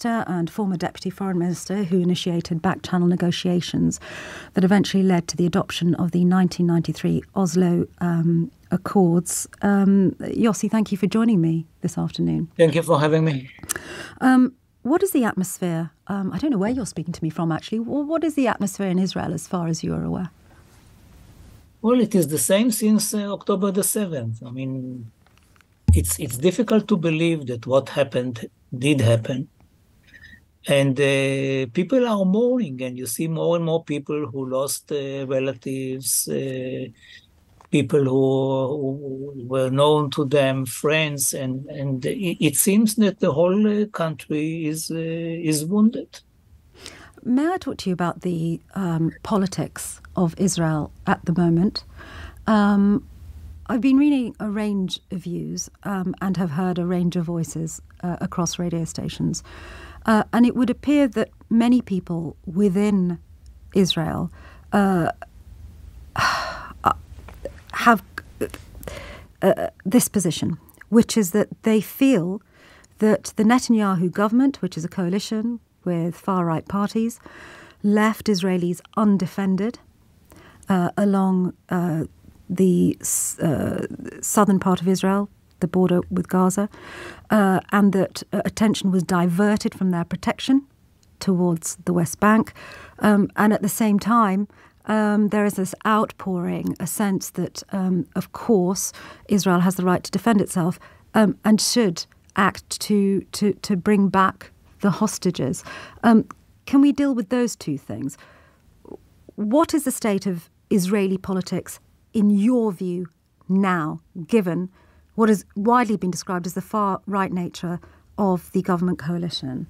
Minister and former Deputy Foreign Minister who initiated back-channel negotiations that eventually led to the adoption of the 1993 Oslo Accords. Yossi, thank you for joining me this afternoon. Thank you for having me. What is the atmosphere? I don't know where you're speaking to me from, actually. What is the atmosphere in Israel as far as you are aware? Well, it is the same since October the 7th. I mean, it's difficult to believe that what happened did happen. And people are mourning, and you see more and more people who lost relatives, people who were known to them, friends, and it seems that the whole country is wounded. May I talk to you about the politics of Israel at the moment? I've been reading a range of views and have heard a range of voices across radio stations. And it would appear that many people within Israel have this position, which is that they feel that the Netanyahu government, which is a coalition with far-right parties, left Israelis undefended along the southern part of Israel, the border with Gaza, and that attention was diverted from their protection towards the West Bank. And at the same time, there is this outpouring, a sense that, of course, Israel has the right to defend itself and should act to bring back the hostages. Can we deal with those two things? What is the state of Israeli politics, in your view, now, given what has widely been described as the far-right nature of the government coalition?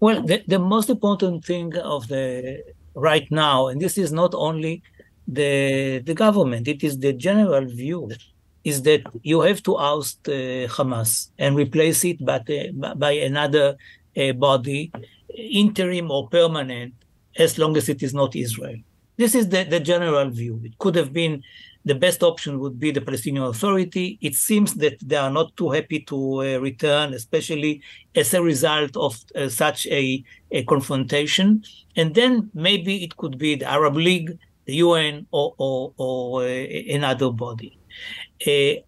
Well, the most important thing of the right now, and this is not only the government, it is the general view, is that you have to oust Hamas and replace it by another body, interim or permanent, as long as it is not Israel. This is the general view. It could have been the best option would be the Palestinian Authority. It seems that they are not too happy to return, especially as a result of such a confrontation. And then maybe it could be the Arab League, the UN, or another body.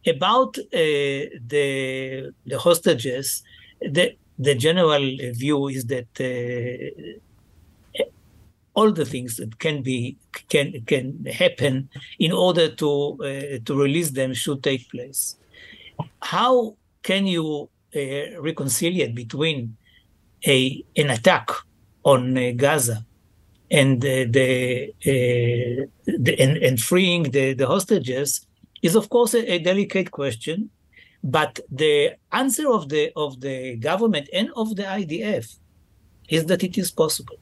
About the hostages, the general view is that all the things that can happen in order to release them should take place. How can you reconcile between an attack on Gaza and and freeing the hostages is, of course, a delicate question. But the answer of the government and of the IDF is that it is possible.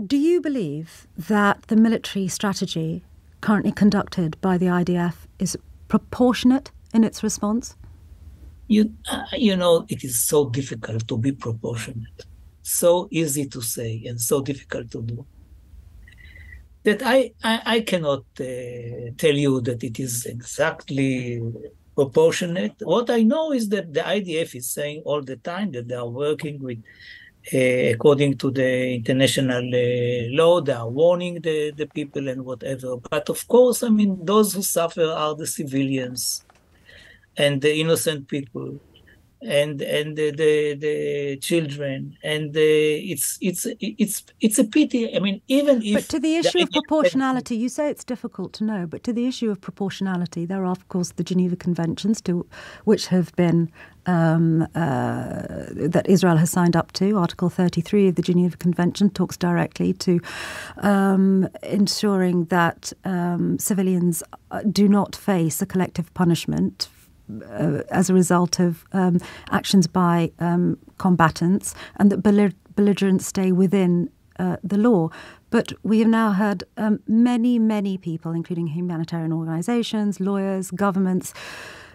Do you believe that the military strategy currently conducted by the IDF is proportionate in its response? You know, it is so difficult to be proportionate, so easy to say and so difficult to do, that I cannot tell you that it is exactly proportionate. What I know is that the IDF is saying all the time that they are working with, according to the international law, they are warning the people and whatever. But of course, I mean, those who suffer are the civilians and the innocent people and the children, and it's a pity. I mean, even if. But to the issue of proportionality, you say it's difficult to know. But to the issue of proportionality, there are of course the Geneva Conventions, which have been that Israel has signed up to. Article 33 of the Geneva Convention talks directly to ensuring that civilians do not face a collective punishment as a result of actions by combatants, and that belligerents stay within the law. But we have now heard many people, including humanitarian organisations, lawyers, governments,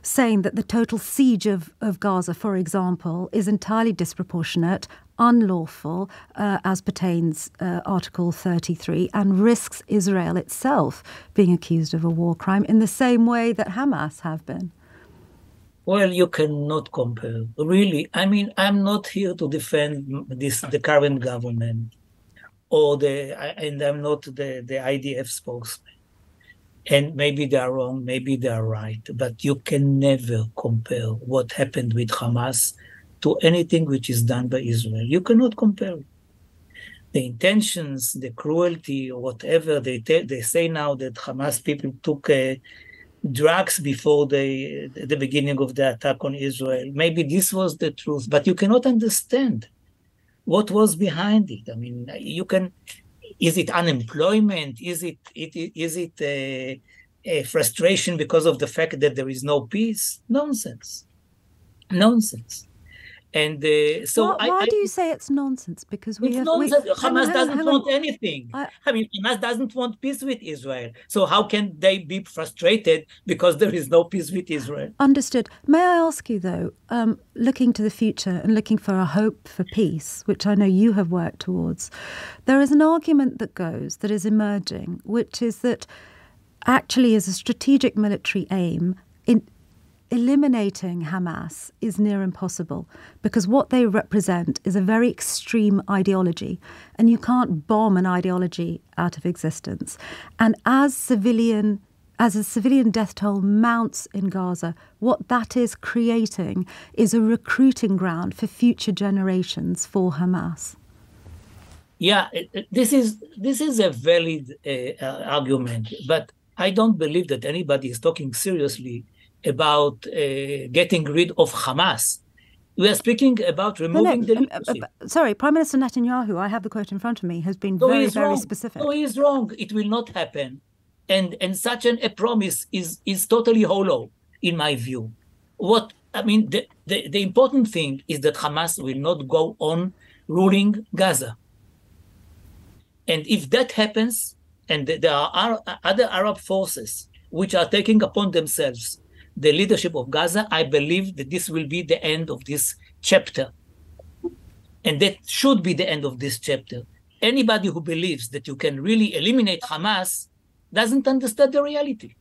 saying that the total siege of Gaza, for example, is entirely disproportionate, unlawful, as pertains Article 33, and risks Israel itself being accused of a war crime in the same way that Hamas have been. Well, you cannot compare. Really, I mean, I'm not here to defend the current government and I'm not the IDF spokesman. And maybe they are wrong, maybe they are right, but you can never compare what happened with Hamas to anything which is done by Israel. You cannot compare the intentions, the cruelty, or whatever. They say now that Hamas people took drugs before the beginning of the attack on Israel. Maybe this was the truth, but you cannot understand what was behind it. I mean, is it unemployment? Is it a frustration because of the fact that there is no peace? Nonsense. And why do you say it's nonsense? Because Hamas doesn't want anything. Hamas doesn't want peace with Israel. So how can they be frustrated because there is no peace with Israel? Understood. May I ask you, though, looking to the future and looking for a hope for peace, which I know you have worked towards, there is an argument that is emerging, which is that actually as a strategic military aim, eliminating Hamas is near impossible because what they represent is a very extreme ideology, and you can't bomb an ideology out of existence. And as a civilian death toll mounts in Gaza, what that is creating is a recruiting ground for future generations for Hamas. Yeah, this is a valid argument, but I don't believe that anybody is talking seriously about getting rid of Hamas. We are speaking about removing the leadership. Sorry, Prime Minister Netanyahu, I have the quote in front of me, has been very specific. No, he is wrong. It will not happen. And such a promise is totally hollow, in my view. The important thing is that Hamas will not go on ruling Gaza. And if that happens, and there are other Arab forces which are taking upon themselves the leadership of Gaza, I believe that this will be the end of this chapter. And that should be the end of this chapter. Anybody who believes that you can really eliminate Hamas doesn't understand the reality.